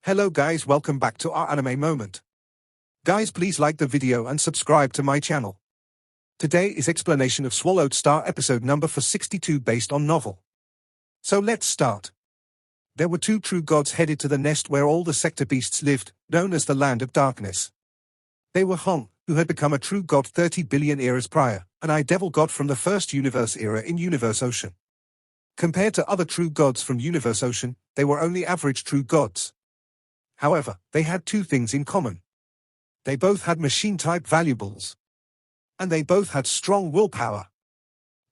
Hello guys, welcome back to our anime moment. Guys, please like the video and subscribe to my channel. Today is explanation of Swallowed Star episode number 462 based on novel. So let's start. There were two true gods headed to the nest where all the sector beasts lived, known as the Land of Darkness. They were Hong, who had become a true god 30 billion eras prior, an eye-devil god from the first universe era in Universe Ocean. Compared to other true gods from Universe Ocean, they were only average true gods. However, they had two things in common. They both had machine-type valuables. And they both had strong willpower.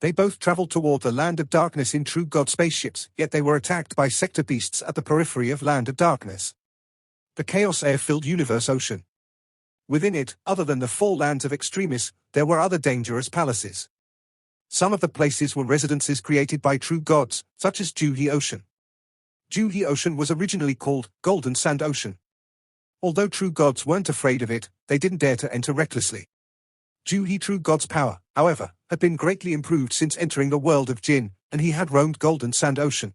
They both traveled toward the Land of Darkness in true god spaceships, yet they were attacked by sector beasts at the periphery of Land of Darkness. The chaos air-filled Universe Ocean. Within it, other than the four lands of Extremis, there were other dangerous palaces. Some of the places were residences created by true gods, such as Juhi Ocean. Juhi Ocean was originally called Golden Sand Ocean. Although true gods weren't afraid of it, they didn't dare to enter recklessly. Juhi true god's power, however, had been greatly improved since entering the world of Jin, and he had roamed Golden Sand Ocean.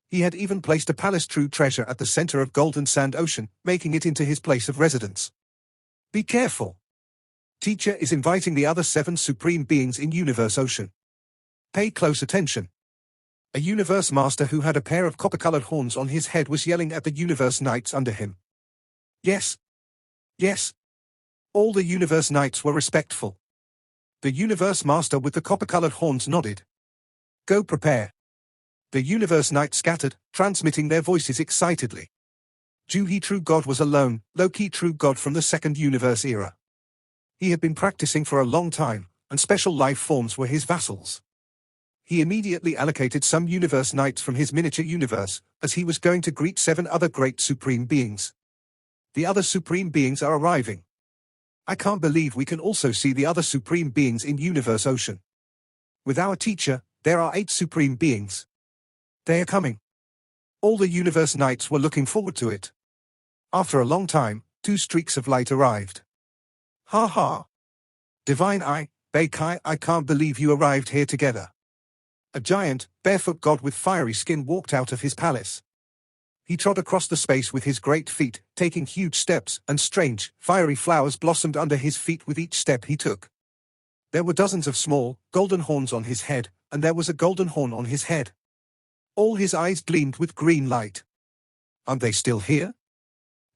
He had even placed a palace true treasure at the center of Golden Sand Ocean, making it into his place of residence. Be careful. Teacher is inviting the other 7 supreme beings in Universe Ocean. Pay close attention. A universe master who had a pair of copper-colored horns on his head was yelling at the universe knights under him. Yes. Yes. All the universe knights were respectful. The universe master with the copper-colored horns nodded. Go prepare. The universe knights scattered, transmitting their voices excitedly. Juhi true god was a lone, low-key true god from the second universe era. He had been practicing for a long time, and special life forms were his vassals. He immediately allocated some universe knights from his miniature universe, as he was going to greet 7 other great supreme beings. The other supreme beings are arriving. I can't believe we can also see the other supreme beings in Universe Ocean. With our teacher, there are 8 supreme beings. They are coming. All the universe knights were looking forward to it. After a long time, 2 streaks of light arrived. Ha ha! Divine Eye, Beikai, I can't believe you arrived here together. A giant, barefoot god with fiery skin walked out of his palace. He trod across the space with his great feet, taking huge steps, and strange, fiery flowers blossomed under his feet with each step he took. There were dozens of small, golden horns on his head, and there was a golden horn on his head. All his eyes gleamed with green light. Aren't they still here?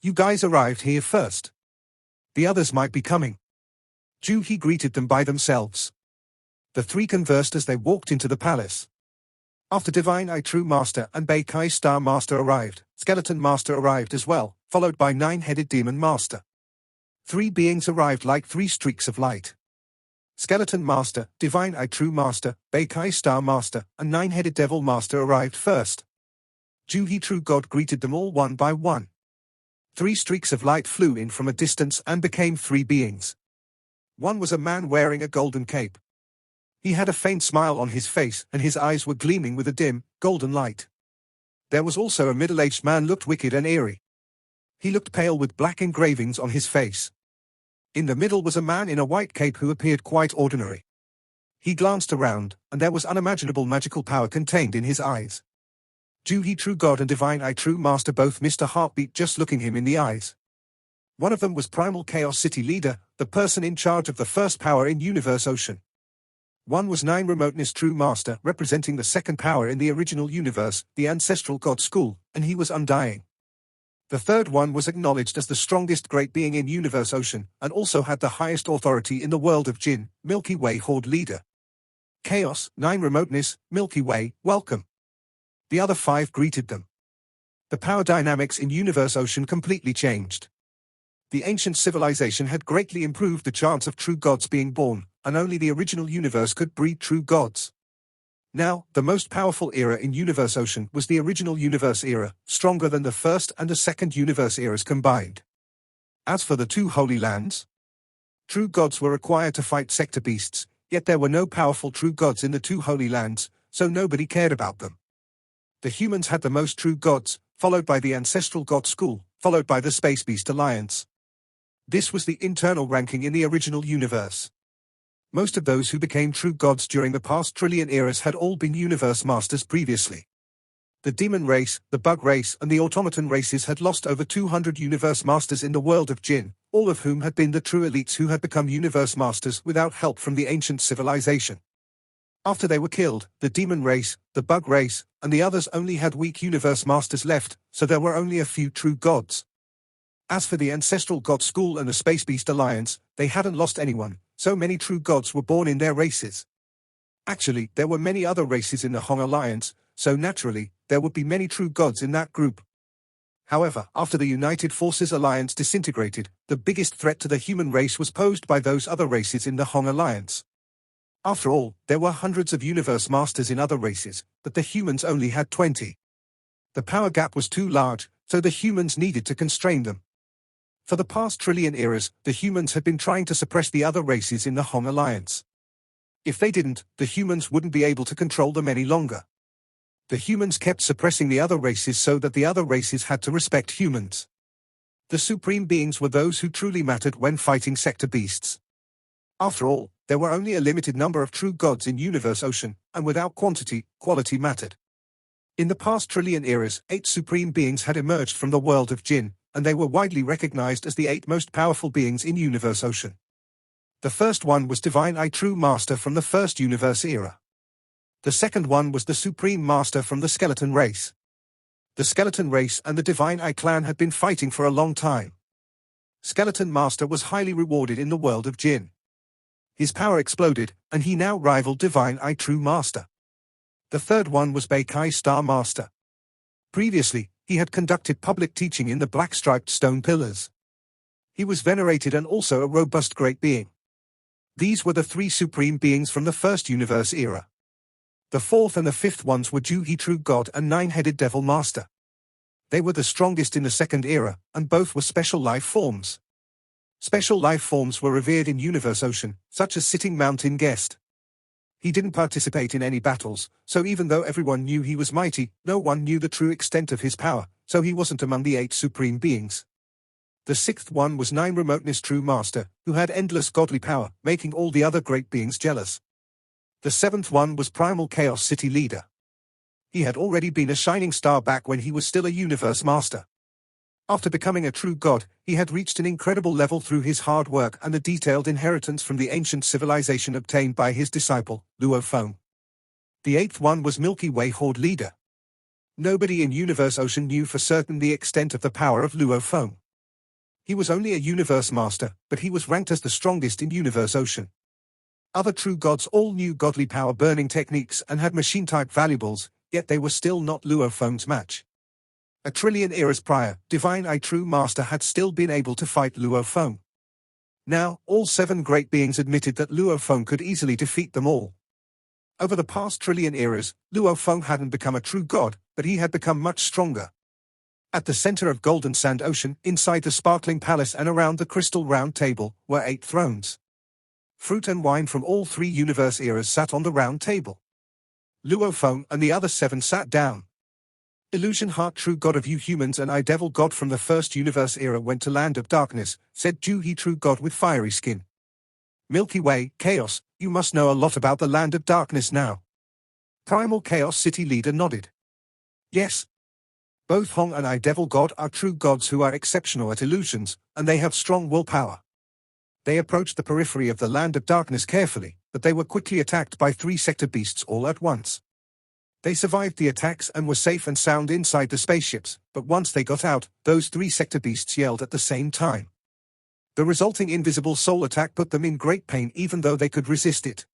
You guys arrived here first. The others might be coming. Juhi greeted them by themselves. The 3 conversed as they walked into the palace. After Divine Eye True Master and Beikai Star Master arrived, Skeleton Master arrived as well, followed by 9-headed Demon Master. 3 beings arrived like 3 streaks of light. Skeleton Master, Divine Eye True Master, Beikai Star Master, and 9-headed Devil Master arrived first. Juhi True God greeted them all one by one. 3 streaks of light flew in from a distance and became 3 beings. One was a man wearing a golden cape. He had a faint smile on his face and his eyes were gleaming with a dim, golden light. There was also a middle-aged man looked wicked and eerie. He looked pale with black engravings on his face. In the middle was a man in a white cape who appeared quite ordinary. He glanced around, and there was unimaginable magical power contained in his eyes. Juhi True God and Divine Eye True Master both missed a heartbeat just looking him in the eyes. One of them was Primal Chaos City Leader, the person in charge of the first power in Universe Ocean. One was 9 Remoteness True Master, representing the second power in the original universe, the Ancestral God School, and he was undying. The third one was acknowledged as the strongest great being in Universe Ocean, and also had the highest authority in the world of Jin, Milky Way Horde Leader. Chaos, 9 Remoteness, Milky Way, welcome. The other 5 greeted them. The power dynamics in Universe Ocean completely changed. The ancient civilization had greatly improved the chance of true gods being born, and only the original universe could breed true gods. Now, the most powerful era in Universe Ocean was the original universe era, stronger than the first and the second universe eras combined. As for the 2 holy lands, true gods were required to fight sector beasts, yet there were no powerful true gods in the 2 holy lands, so nobody cared about them. The humans had the most true gods, followed by the Ancestral God School, followed by the Space Beast Alliance. This was the internal ranking in the original universe. Most of those who became true gods during the past trillion eras had all been universe masters previously. The demon race, the bug race, and the automaton races had lost over 200 universe masters in the world of Jinn, all of whom had been the true elites who had become universe masters without help from the ancient civilization. After they were killed, the demon race, the bug race, and the others only had weak universe masters left, so there were only a few true gods. As for the Ancestral God School and the Space Beast Alliance, they hadn't lost anyone, so many true gods were born in their races. Actually, there were many other races in the Hong Alliance, so naturally, there would be many true gods in that group. However, after the United Forces Alliance disintegrated, the biggest threat to the human race was posed by those other races in the Hong Alliance. After all, there were hundreds of universe masters in other races, but the humans only had 20. The power gap was too large, so the humans needed to constrain them. For the past trillion eras, the humans had been trying to suppress the other races in the Hong Alliance. If they didn't, the humans wouldn't be able to control them any longer. The humans kept suppressing the other races so that the other races had to respect humans. The supreme beings were those who truly mattered when fighting sector beasts. After all, there were only a limited number of true gods in Universe Ocean, and without quantity, quality mattered. In the past trillion eras, 8 supreme beings had emerged from the world of Jinn, and they were widely recognized as the 8 most powerful beings in Universe Ocean. The first one was Divine I True Master from the First Universe Era. The second one was the Supreme Master from the Skeleton Race. The Skeleton Race and the Divine I Clan had been fighting for a long time. Skeleton Master was highly rewarded in the world of Jinn. His power exploded, and he now rivaled Divine I True Master. The third one was Beikai Star Master. Previously, he had conducted public teaching in the black-striped stone pillars. He was venerated and also a robust great being. These were the 3 supreme beings from the First Universe Era. The fourth and the fifth ones were Juhi True God and Nine-Headed Devil Master. They were the strongest in the Second Era, and both were special life forms. Special life forms were revered in Universe Ocean, such as Sitting Mountain Guest. He didn't participate in any battles, so even though everyone knew he was mighty, no one knew the true extent of his power, so he wasn't among the 8 supreme beings. The sixth one was Nine Remoteness True Master, who had endless godly power, making all the other great beings jealous. The seventh one was Primal Chaos City Leader. He had already been a shining star back when he was still a universe master. After becoming a true god, he had reached an incredible level through his hard work and the detailed inheritance from the ancient civilization obtained by his disciple, Luo Feng. The eighth one was Milky Way Horde Leader. Nobody in Universe Ocean knew for certain the extent of the power of Luo Feng. He was only a universe master, but he was ranked as the strongest in Universe Ocean. Other true gods all knew godly power burning techniques and had machine-type valuables, yet they were still not Luo Feng's match. A trillion eras prior, Divine I True Master had still been able to fight Luo Feng. Now, all 7 great beings admitted that Luo Feng could easily defeat them all. Over the past trillion eras, Luo Feng hadn't become a true god, but he had become much stronger. At the center of Golden Sand Ocean, inside the sparkling palace and around the crystal round table, were 8 thrones. Fruit and wine from all 3 universe eras sat on the round table. Luo Feng and the other 7 sat down. Illusion Heart True God of you humans and I Devil God from the First Universe Era went to Land of Darkness, said Juhi True God with fiery skin. Milky Way, Chaos, you must know a lot about the Land of Darkness now. Primal Chaos City Leader nodded. Yes. Both Hong and I Devil God are true gods who are exceptional at illusions, and they have strong willpower. They approached the periphery of the Land of Darkness carefully, but they were quickly attacked by 3 sector beasts all at once. They survived the attacks and were safe and sound inside the spaceships, but once they got out, those 3 sector beasts yelled at the same time. The resulting invisible soul attack put them in great pain even though they could resist it.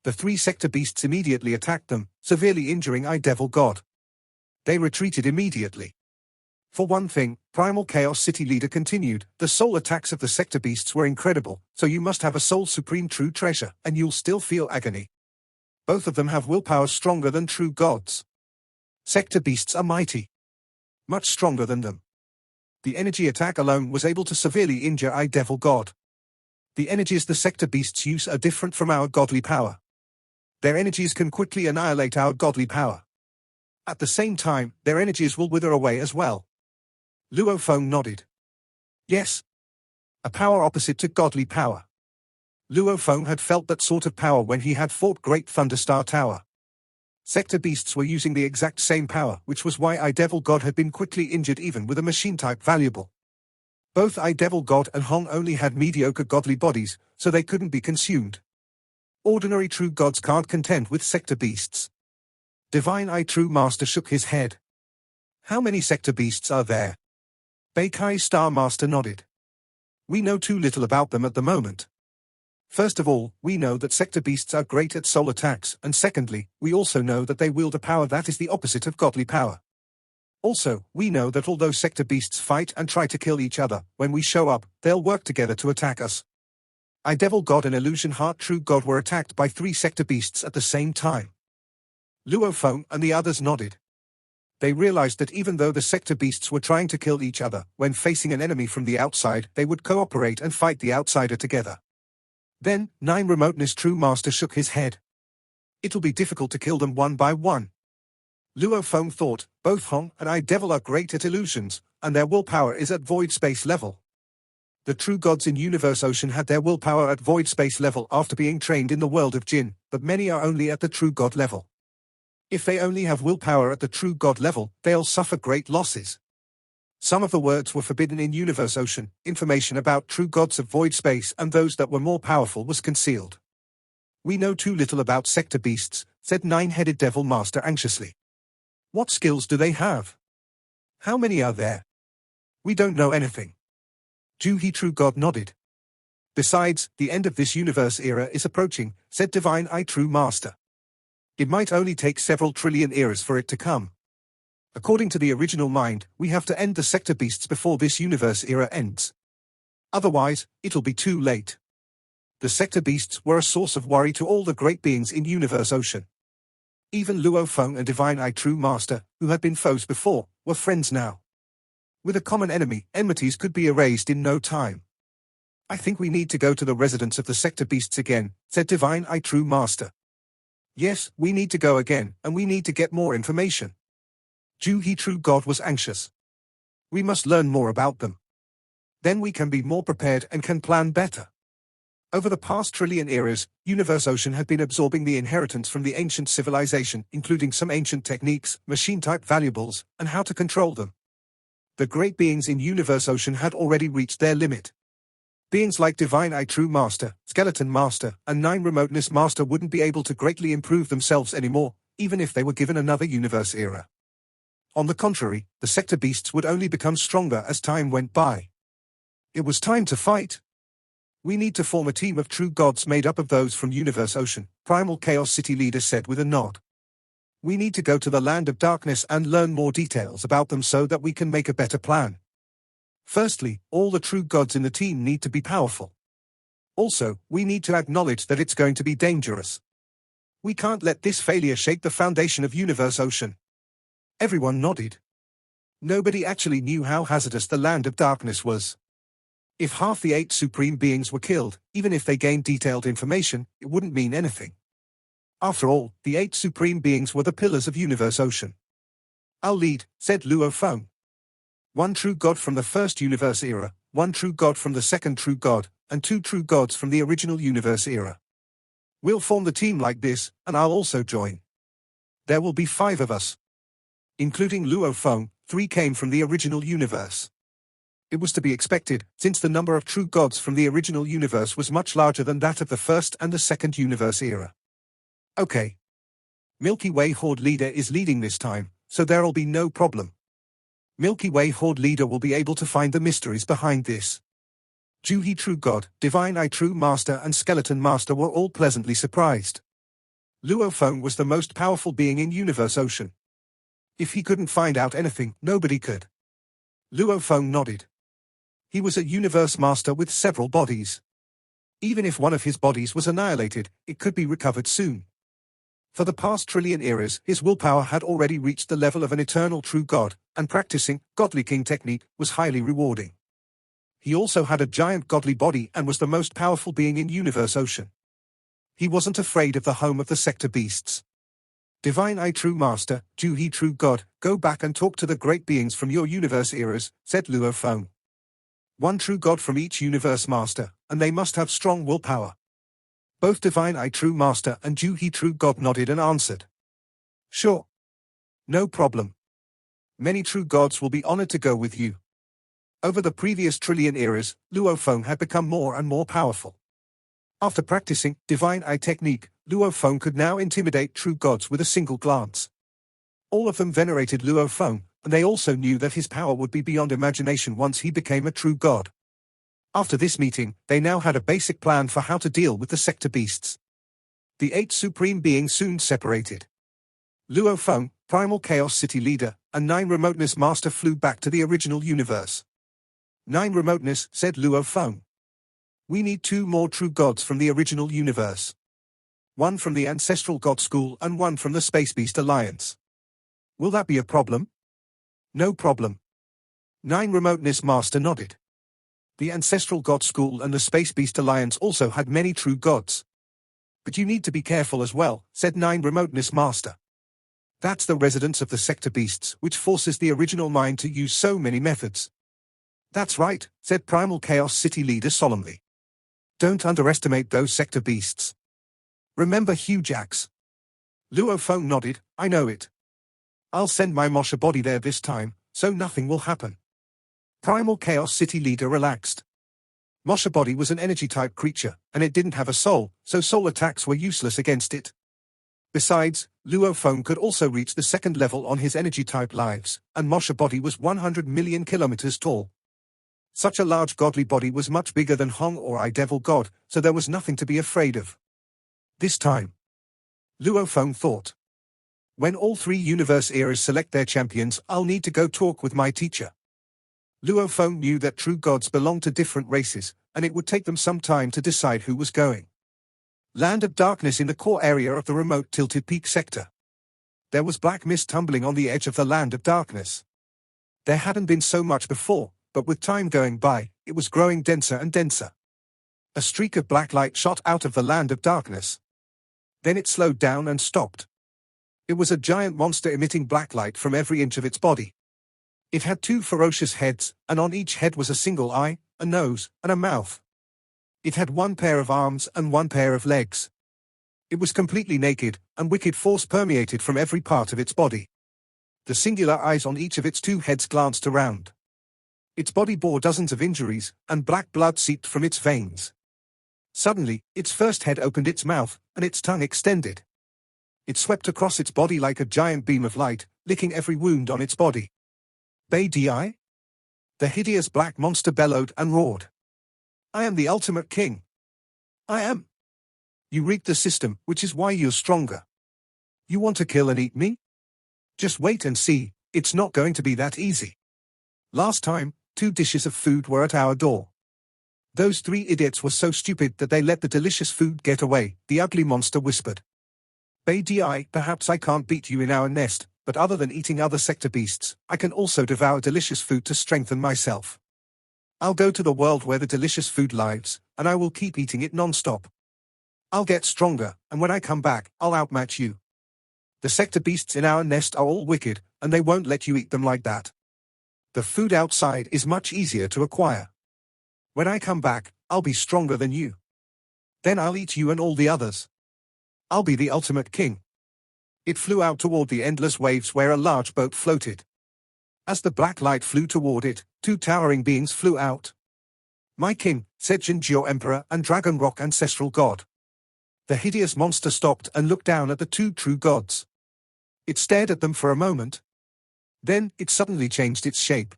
The 3 sector beasts immediately attacked them, severely injuring I Devil God. They retreated immediately. For one thing, Primal Chaos City Leader continued, the soul attacks of the sector beasts were incredible, so you must have a soul supreme true treasure, and you'll still feel agony. Both of them have willpower stronger than true gods. Sector beasts are mighty. Much stronger than them. The energy attack alone was able to severely injure I Devil God. The energies the sector beasts use are different from our godly power. Their energies can quickly annihilate our godly power. At the same time, their energies will wither away as well. Luo Feng nodded. Yes. A power opposite to godly power. Luo Feng had felt that sort of power when he had fought Great Thunderstar Tower. Sector beasts were using the exact same power, which was why I-Devil God had been quickly injured even with a machine-type valuable. Both I-Devil God and Hong only had mediocre godly bodies, so they couldn't be consumed. Ordinary true gods can't contend with sector beasts. Divine I True Master shook his head. How many sector beasts are there? Beikai Star Master nodded. We know too little about them at the moment. First of all, we know that sector beasts are great at soul attacks, and secondly, we also know that they wield a power that is the opposite of godly power. Also, we know that although sector beasts fight and try to kill each other, when we show up, they'll work together to attack us. I-Devil God and Illusion Heart True God were attacked by 3 sector beasts at the same time. Luo Feng and the others nodded. They realized that even though the sector beasts were trying to kill each other, when facing an enemy from the outside, they would cooperate and fight the outsider together. Then, 9 Remoteness True Master shook his head. It'll be difficult to kill them one by one. Luo Feng thought, both Hong and I-Devil are great at illusions, and their willpower is at void space level. The true gods in Universe Ocean had their willpower at void space level after being trained in the world of Jin, but many are only at the true god level. If they only have willpower at the true god level, they'll suffer great losses. Some of the words were forbidden in Universe Ocean, information about true gods of void space and those that were more powerful was concealed. We know too little about sector beasts, said Nine-Headed Devil Master anxiously. What skills do they have? How many are there? We don't know anything. Juhi True God nodded. Besides, the end of this universe era is approaching, said Divine I True Master. It might only take several trillion eras for it to come. According to the original mind, we have to end the sector beasts before this universe era ends. Otherwise, it'll be too late. The sector beasts were a source of worry to all the great beings in Universe Ocean. Even Luo Feng and Divine I True Master, who had been foes before, were friends now. With a common enemy, enmities could be erased in no time. I think we need to go to the residence of the sector beasts again, said Divine I True Master. Yes, we need to go again, and we need to get more information. Juhi True God was anxious. We must learn more about them. Then we can be more prepared and can plan better. Over the past trillion eras, Universe Ocean had been absorbing the inheritance from the ancient civilization, including some ancient techniques, machine-type valuables, and how to control them. The great beings in Universe Ocean had already reached their limit. Beings like Divine I True Master, Skeleton Master, and 9 Remoteness Master wouldn't be able to greatly improve themselves anymore, even if they were given another universe era. On the contrary, the sector beasts would only become stronger as time went by. It was time to fight. We need to form a team of true gods made up of those from Universe Ocean, Primal Chaos City leader said with a nod. We need to go to the Land of Darkness and learn more details about them so that we can make a better plan. Firstly, all the true gods in the team need to be powerful. Also, we need to acknowledge that it's going to be dangerous. We can't let this failure shake the foundation of Universe Ocean. Everyone nodded. Nobody actually knew how hazardous the Land of Darkness was. If half the 8 supreme beings were killed, even if they gained detailed information, it wouldn't mean anything. After all, the 8 supreme beings were the pillars of Universe Ocean. I'll lead, said Luo Feng. 1 true god from the first universe era, 1 true god from the second true god, and 2 true gods from the original universe era. We'll form the team like this, and I'll also join. There will be 5 of us. Including Luo Feng, 3 came from the original universe. It was to be expected, since the number of true gods from the original universe was much larger than that of the first and the second universe era. Okay. Milky Way Horde leader is leading this time, so there'll be no problem. Milky Way Horde leader will be able to find the mysteries behind this. Juhi True God, Divine I True Master and Skeleton Master were all pleasantly surprised. Luo Feng was the most powerful being in Universe Ocean. If he couldn't find out anything, nobody could. Luo Feng nodded. He was a Universe Master with several bodies. Even if one of his bodies was annihilated, it could be recovered soon. For the past trillion eras, his willpower had already reached the level of an eternal true god, and practicing Godly King technique was highly rewarding. He also had a giant godly body and was the most powerful being in Universe Ocean. He wasn't afraid of the home of the sector beasts. Divine I True Master, Juhi True God, go back and talk to the great beings from your universe eras, said Luo Feng. 1 true god from each universe master, and they must have strong willpower. Both Divine I True Master and Juhi True God nodded and answered. Sure. No problem. Many true gods will be honored to go with you. Over the previous trillion eras, Luo Feng had become more and more powerful. After practicing divine eye technique, Luo Feng could now intimidate true gods with a single glance. All of them venerated Luo Feng, and they also knew that his power would be beyond imagination once he became a true god. After this meeting, they now had a basic plan for how to deal with the sector beasts. The 8 supreme beings soon separated. Luo Feng, Primal Chaos City Leader, and 9 Remoteness Master flew back to the original universe. 9 Remoteness, said Luo Feng. We need 2 more true gods from the original universe. 1 from the Ancestral God School and 1 from the Space Beast Alliance. Will that be a problem? No problem. 9 Remoteness Master nodded. The Ancestral God School and the Space Beast Alliance also had many true gods. But you need to be careful as well, said 9 Remoteness Master. That's the residence of the sector beasts, which forces the original mind to use so many methods. That's right, said Primal Chaos City Leader solemnly. Don't underestimate those sector beasts. Remember Hugh Jacks? Luo Feng nodded, I know it. I'll send my Mosha body there this time, so nothing will happen. Primal Chaos City Leader relaxed. Mosha body was an energy-type creature, and it didn't have a soul, so soul attacks were useless against it. Besides, Luo Feng could also reach the 2nd level on his energy-type lives, and Mosha body was 100 million kilometers tall. Such a large godly body was much bigger than Hong or I Devil God, so there was nothing to be afraid of. This time, Luo Feng thought. When all 3 universe eras select their champions, I'll need to go talk with my teacher. Luo Feng knew that true gods belonged to different races, and it would take them some time to decide who was going. Land of Darkness in the core area of the remote Tilted Peak sector. There was black mist tumbling on the edge of the Land of Darkness. There hadn't been so much before, but with time going by, it was growing denser and denser. A streak of black light shot out of the Land of Darkness. Then it slowed down and stopped. It was a giant monster emitting black light from every inch of its body. It had 2 ferocious heads, and on each head was a single eye, a nose, and a mouth. It had 1 pair of arms and 1 pair of legs. It was completely naked, and wicked force permeated from every part of its body. The singular eyes on each of its 2 heads glanced around. Its body bore dozens of injuries, and black blood seeped from its veins. Suddenly, its first head opened its mouth, and its tongue extended. It swept across its body like a giant beam of light, licking every wound on its body. Bei Di? The hideous black monster bellowed and roared. I am the ultimate king. I am. You rigged the system, which is why you're stronger. You want to kill and eat me? Just wait and see, it's not going to be that easy. Last time, 2 dishes of food were at our door. Those 3 idiots were so stupid that they let the delicious food get away, the ugly monster whispered. Bei Di, perhaps I can't beat you in our nest, but other than eating other sector beasts, I can also devour delicious food to strengthen myself. I'll go to the world where the delicious food lives, and I will keep eating it non-stop. I'll get stronger, and when I come back, I'll outmatch you. The sector beasts in our nest are all wicked, and they won't let you eat them like that. The food outside is much easier to acquire. When I come back, I'll be stronger than you. Then I'll eat you and all the others. I'll be the ultimate king. It flew out toward the endless waves where a large boat floated. As the black light flew toward it, 2 towering beings flew out. My king, said Jinjiao Emperor and Dragon Rock Ancestral God. The hideous monster stopped and looked down at the 2 true gods. It stared at them for a moment. Then, it suddenly changed its shape.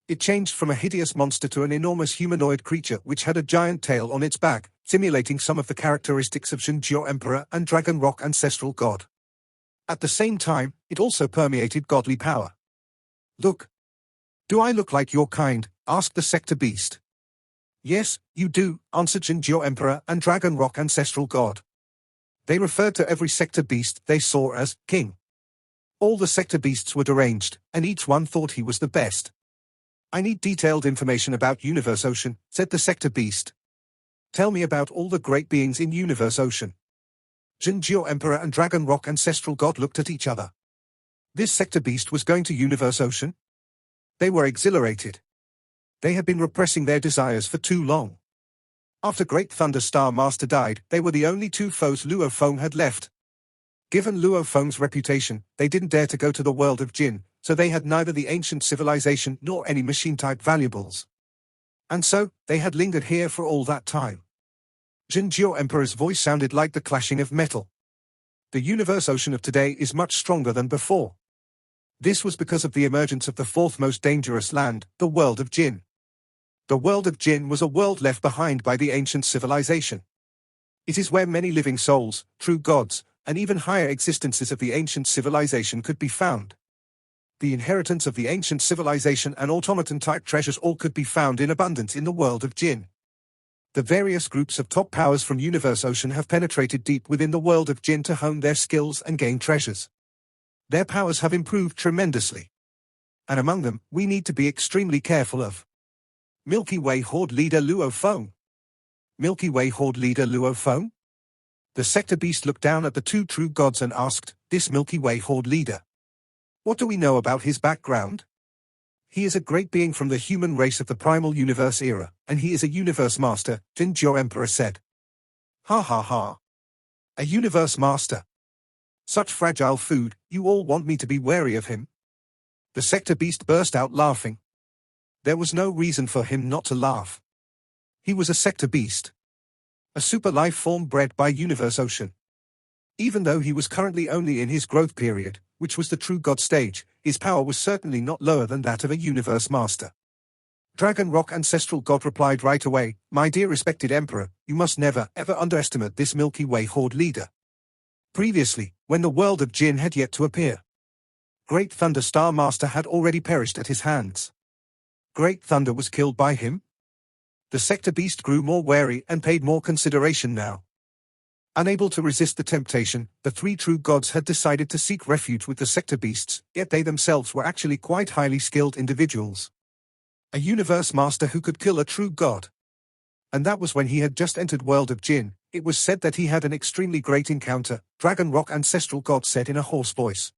It changed from a hideous monster to an enormous humanoid creature which had a giant tail on its back, simulating some of the characteristics of Jinjiao Emperor and Dragon Rock Ancestral God. At the same time, it also permeated godly power. Look. Do I look like your kind? Asked the sector beast. Yes, you do, answered Jinjiao Emperor and Dragon Rock Ancestral God. They referred to every sector beast they saw as king. All the sector beasts were deranged, and each one thought he was the best. I need detailed information about Universe Ocean, said the sector beast. Tell me about all the great beings in Universe Ocean. Jinjiao Emperor and Dragon Rock Ancestral God looked at each other. This sector beast was going to Universe Ocean? They were exhilarated. They had been repressing their desires for too long. After Great Thunder Star Master died, they were the only 2 foes Luo Feng had left. Given Luo Feng's reputation, they didn't dare to go to the world of Jin, so they had neither the ancient civilization nor any machine-type valuables. And so, they had lingered here for all that time. Jinjiao Emperor's voice sounded like the clashing of metal. The universe ocean of today is much stronger than before. This was because of the emergence of the fourth most dangerous land, the world of Jin. The world of Jin was a world left behind by the ancient civilization. It is where many living souls, true gods, and even higher existences of the ancient civilization could be found. The inheritance of the ancient civilization and automaton-type treasures all could be found in abundance in the world of Jin. The various groups of top powers from Universe Ocean have penetrated deep within the world of Jin to hone their skills and gain treasures. Their powers have improved tremendously. And among them, we need to be extremely careful of Milky Way Horde Leader Luo Feng. Milky Way Horde Leader Luo Feng? The Sector Beast looked down at the two true gods and asked, "This Milky Way Horde leader. What do we know about his background?" "He is a great being from the human race of the primal universe era, and he is a universe master," Jinjiao Emperor said. "Ha ha ha. A universe master. Such fragile food, you all want me to be wary of him?" The Sector Beast burst out laughing. There was no reason for him not to laugh. He was a Sector Beast. A super life form bred by Universe Ocean. Even though he was currently only in his growth period, which was the true god stage, his power was certainly not lower than that of a universe master. Dragon Rock Ancestral God replied right away, "My dear respected Emperor, you must never, ever underestimate this Milky Way Horde leader." Previously, when the world of Jin had yet to appear, Great Thunder Star Master had already perished at his hands. Great Thunder was killed by him? The Sector Beast grew more wary and paid more consideration now. Unable to resist the temptation, the three true gods had decided to seek refuge with the Sector Beasts, yet they themselves were actually quite highly skilled individuals. A universe master who could kill a true god. And that was when he had just entered world of Jin. It was said that he had an extremely great encounter, Dragon Rock Ancestral God said in a hoarse voice.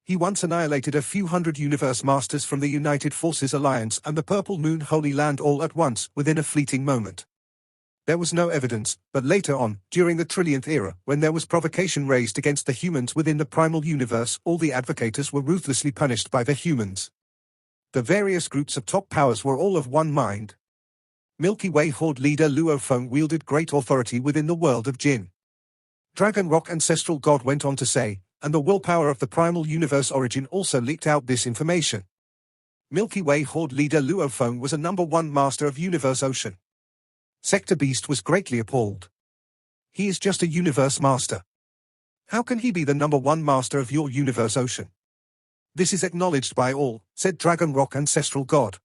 He once annihilated a few hundred universe masters from the United Forces Alliance and the Purple Moon Holy Land all at once, within a fleeting moment. There was no evidence, but later on, during the Trillionth Era, when there was provocation raised against the humans within the primal universe, all the advocators were ruthlessly punished by the humans. The various groups of top powers were all of one mind. Milky Way Horde leader Luo Feng wielded great authority within the world of Jin. Dragon Rock Ancestral God went on to say, and the willpower of the primal universe origin also leaked out this information. Milky Way Horde leader Luo Feng was a #1 master of Universe Ocean. Sector Beast was greatly appalled. He is just a universe master. How can he be the #1 master of your Universe Ocean? This is acknowledged by all, said Dragon Rock Ancestral God.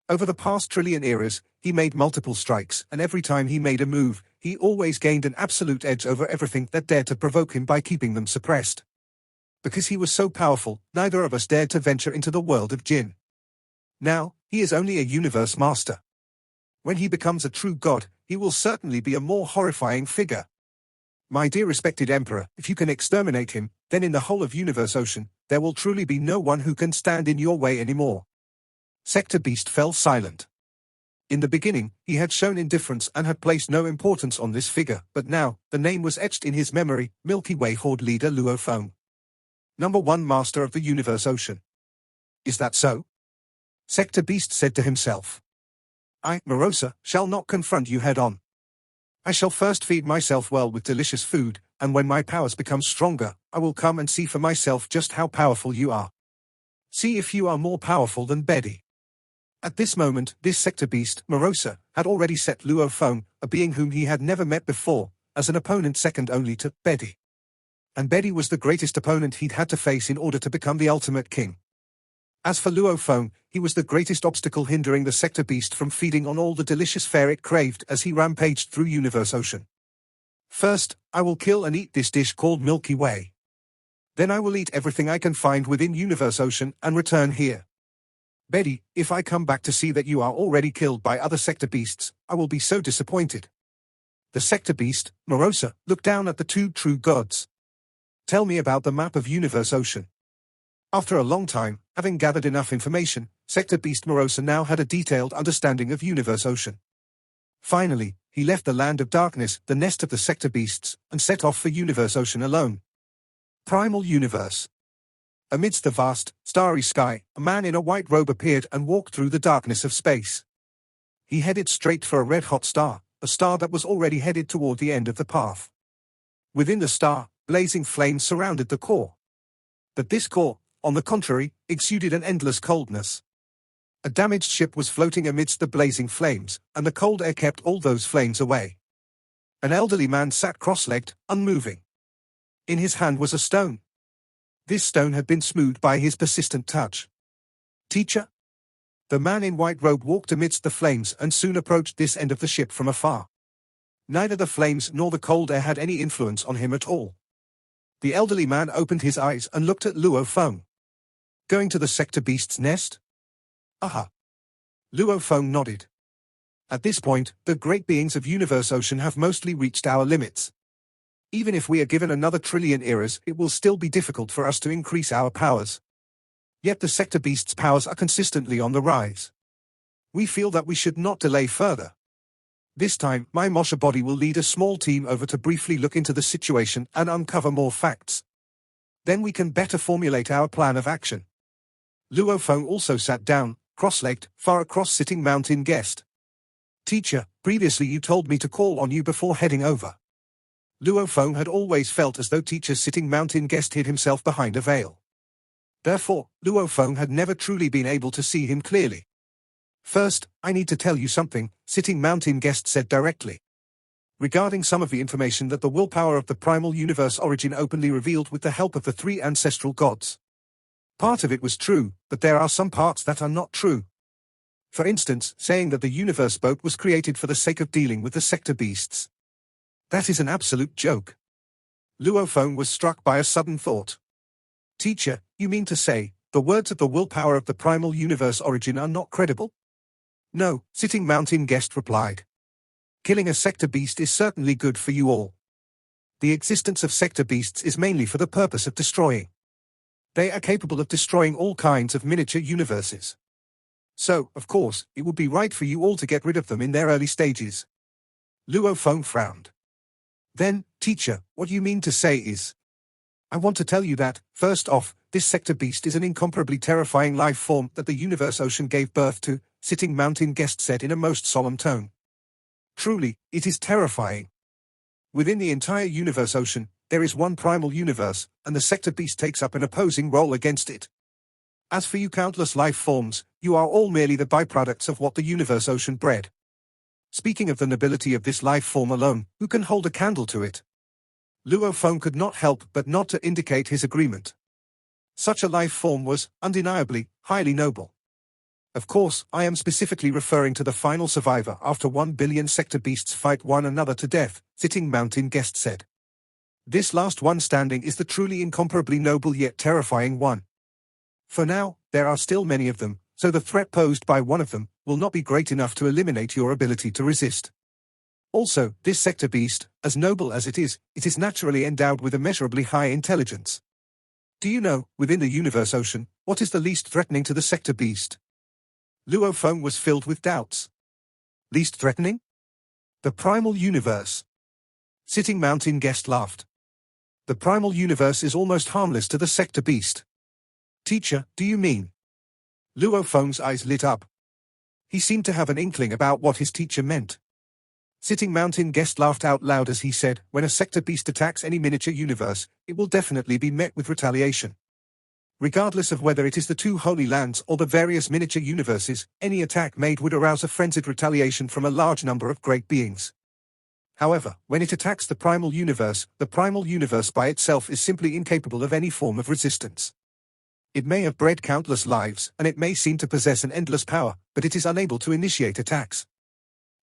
Over the past trillion eras, he made multiple strikes, and every time he made a move, he always gained an absolute edge over everything that dared to provoke him by keeping them suppressed. Because he was so powerful, neither of us dared to venture into the world of Jin. Now, he is only a universe master. When he becomes a true god, he will certainly be a more horrifying figure. My dear respected Emperor, if you can exterminate him, then in the whole of Universe Ocean, there will truly be no one who can stand in your way anymore. Sector Beast fell silent. In the beginning, he had shown indifference and had placed no importance on this figure, but now, the name was etched in his memory, Milky Way Horde leader Luo Feng. #1 master of the Universe Ocean. Is that so? Sector Beast said to himself. I, Morosa, shall not confront you head-on. I shall first feed myself well with delicious food, and when my powers become stronger, I will come and see for myself just how powerful you are. See if you are more powerful than Betty. At this moment, this Sector Beast, Morosa, had already set Luo Feng, a being whom he had never met before, as an opponent second only to Betty. And Betty was the greatest opponent he'd had to face in order to become the ultimate king. As for Luo Feng, he was the greatest obstacle hindering the Sector Beast from feeding on all the delicious fare it craved as he rampaged through Universe Ocean. First, I will kill and eat this dish called Milky Way. Then I will eat everything I can find within Universe Ocean and return here. Betty, if I come back to see that you are already killed by other Sector Beasts, I will be so disappointed. The Sector Beast, Morosa, looked down at the two true gods. Tell me about the map of Universe Ocean. After a long time, having gathered enough information, Sector Beast Morosa now had a detailed understanding of Universe Ocean. Finally, he left the Land of Darkness, the nest of the Sector Beasts, and set off for Universe Ocean alone. Primal universe. Amidst the vast, starry sky, a man in a white robe appeared and walked through the darkness of space. He headed straight for a red-hot star, a star that was already headed toward the end of the path. Within the star, blazing flames surrounded the core. But this core, on the contrary, exuded an endless coldness. A damaged ship was floating amidst the blazing flames, and the cold air kept all those flames away. An elderly man sat cross-legged, unmoving. In his hand was a stone. This stone had been smoothed by his persistent touch. Teacher? The man in white robe walked amidst the flames and soon approached this end of the ship from afar. Neither the flames nor the cold air had any influence on him at all. The elderly man opened his eyes and looked at Luo Feng. Going to the sector beast's nest? Aha. Luo Feng nodded. At this point, the great beings of Universe Ocean have mostly reached our limits. Even if we are given another trillion eras, it will still be difficult for us to increase our powers. Yet the sector beast's powers are consistently on the rise. We feel that we should not delay further. This time, my Mosha body will lead a small team over to briefly look into the situation and uncover more facts. Then we can better formulate our plan of action. Luo Feng also sat down, cross-legged, far across sitting mountain guest. Teacher, previously you told me to call on you before heading over. Luo Feng had always felt as though teacher sitting mountain guest hid himself behind a veil. Therefore, Luo Feng had never truly been able to see him clearly. First, I need to tell you something, sitting mountain guest said directly. Regarding some of the information that the willpower of the primal universe origin openly revealed with the help of the three ancestral gods. Part of it was true, but there are some parts that are not true. For instance, saying that the universe boat was created for the sake of dealing with the sector beasts. That is an absolute joke. Luo Feng was struck by a sudden thought. Teacher, you mean to say, the words of the willpower of the primal universe origin are not credible? No, sitting mountain guest replied. Killing a sector beast is certainly good for you all. The existence of sector beasts is mainly for the purpose of destroying. They are capable of destroying all kinds of miniature universes. So, of course, it would be right for you all to get rid of them in their early stages. Luo Feng frowned. Then, teacher, what you mean to say is... I want to tell you that, first off, this sector beast is an incomparably terrifying life form that the Universe Ocean gave birth to, sitting mountain guest said in a most solemn tone. Truly, it is terrifying. Within the entire Universe Ocean, there is one primal universe, and the sector beast takes up an opposing role against it. As for you countless life forms, you are all merely the byproducts of what the Universe Ocean bred. Speaking of the nobility of this life form alone, who can hold a candle to it? Luo Feng could not help but nod to indicate his agreement. Such a life form was, undeniably, highly noble. Of course, I am specifically referring to the final survivor after 1 billion sector beasts fight one another to death, sitting mountain guest said. This last one standing is the truly incomparably noble yet terrifying one. For now, there are still many of them, so the threat posed by one of them will not be great enough to eliminate your ability to resist. Also, this sector beast, as noble as it is naturally endowed with immeasurably high intelligence. Do you know, within the Universe Ocean, what is the least threatening to the sector beast? Luo Feng was filled with doubts. Least threatening? The primal universe. Sitting mountain guest laughed. The primal universe is almost harmless to the sector beast. Teacher, do you mean? Luo Feng's eyes lit up. He seemed to have an inkling about what his teacher meant. Sitting mountain guest laughed out loud as he said, when a sector beast attacks any miniature universe, it will definitely be met with retaliation. Regardless of whether it is the two Holy Lands or the various miniature universes, any attack made would arouse a frenzied retaliation from a large number of great beings. However, when it attacks the primal universe by itself is simply incapable of any form of resistance. It may have bred countless lives, and it may seem to possess an endless power, but it is unable to initiate attacks.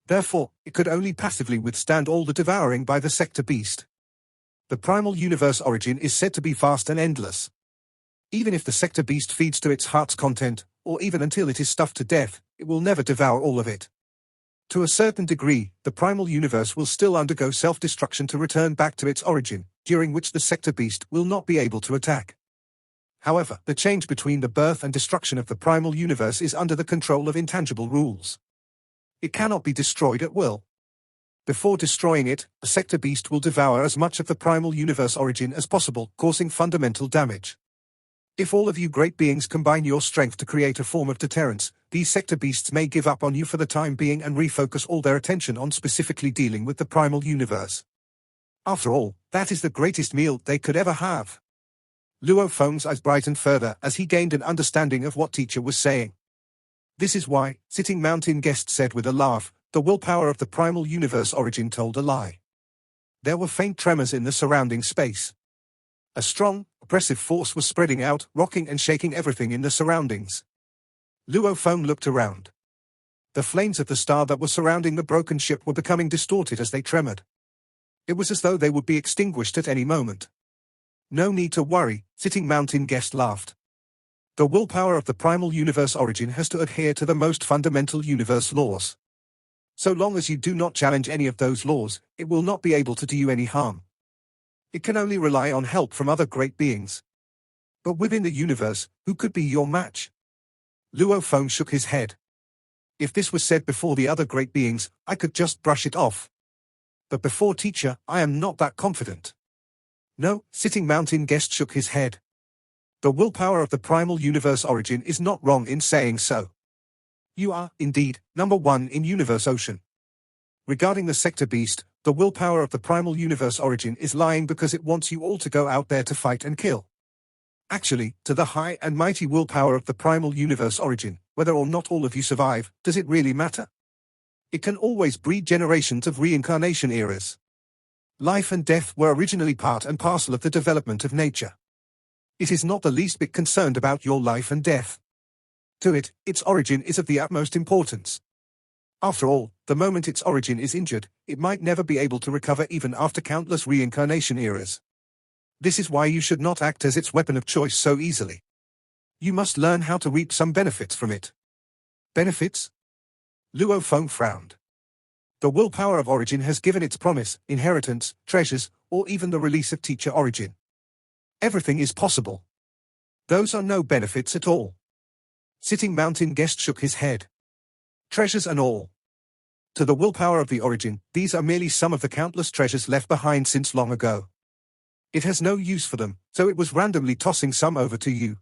Therefore, it could only passively withstand all the devouring by the sector beast. The primal universe origin is said to be vast and endless. Even if the sector beast feeds to its heart's content, or even until it is stuffed to death, it will never devour all of it. To a certain degree, the primal universe will still undergo self-destruction to return back to its origin, during which the sector beast will not be able to attack. However, the change between the birth and destruction of the primal universe is under the control of intangible rules. It cannot be destroyed at will. Before destroying it, a sector beast will devour as much of the primal universe origin as possible, causing fundamental damage. If all of you great beings combine your strength to create a form of deterrence, these sector beasts may give up on you for the time being and refocus all their attention on specifically dealing with the primal universe. After all, that is the greatest meal they could ever have. Luo Feng's eyes brightened further as he gained an understanding of what teacher was saying. This is why, sitting mountain guest said with a laugh, the willpower of the primal universe origin told a lie. There were faint tremors in the surrounding space. A strong, oppressive force was spreading out, rocking and shaking everything in the surroundings. Luo Feng looked around. The flames of the star that was surrounding the broken ship were becoming distorted as they tremored. It was as though they would be extinguished at any moment. No need to worry, sitting mountain guest laughed. The willpower of the primal universe origin has to adhere to the most fundamental universe laws. So long as you do not challenge any of those laws, it will not be able to do you any harm. It can only rely on help from other great beings. But within the universe, who could be your match? Luo Feng shook his head. If this was said before the other great beings, I could just brush it off. But before teacher, I am not that confident. No, sitting mountain guest shook his head. The willpower of the primal universe origin is not wrong in saying so. You are, indeed, number one in universe ocean. Regarding the sector beast, the willpower of the primal universe origin is lying because it wants you all to go out there to fight and kill. Actually, to the high and mighty willpower of the primal universe origin, whether or not all of you survive, does it really matter? It can always breed generations of reincarnation eras. Life and death were originally part and parcel of the development of nature. It is not the least bit concerned about your life and death. To it, its origin is of the utmost importance. After all, the moment its origin is injured, it might never be able to recover even after countless reincarnation eras. This is why you should not act as its weapon of choice so easily. You must learn how to reap some benefits from it. Benefits? Luo Feng frowned. The willpower of origin has given its promise, inheritance, treasures, or even the release of teacher origin. Everything is possible. Those are no benefits at all. Sitting mountain guest shook his head. Treasures and all. To the willpower of the origin, these are merely some of the countless treasures left behind since long ago. It has no use for them, so it was randomly tossing some over to you.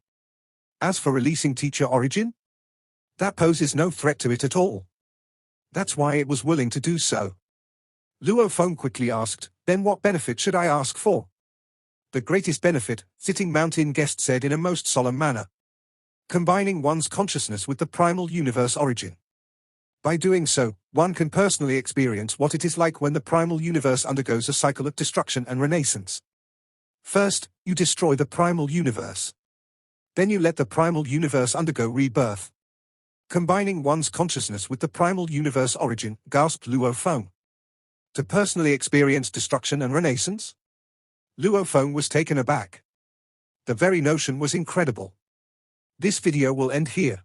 As for releasing teacher origin, that poses no threat to it at all. That's why it was willing to do so. Luo Feng quickly asked, then what benefit should I ask for? The greatest benefit, sitting mountain guest said in a most solemn manner. Combining one's consciousness with the primal universe origin. By doing so, one can personally experience what it is like when the primal universe undergoes a cycle of destruction and renaissance. First, you destroy the primal universe. Then you let the primal universe undergo rebirth. Combining one's consciousness with the primal universe origin, gasped Luo Feng. To personally experience destruction and renaissance? Luo Feng was taken aback. The very notion was incredible. This video will end here.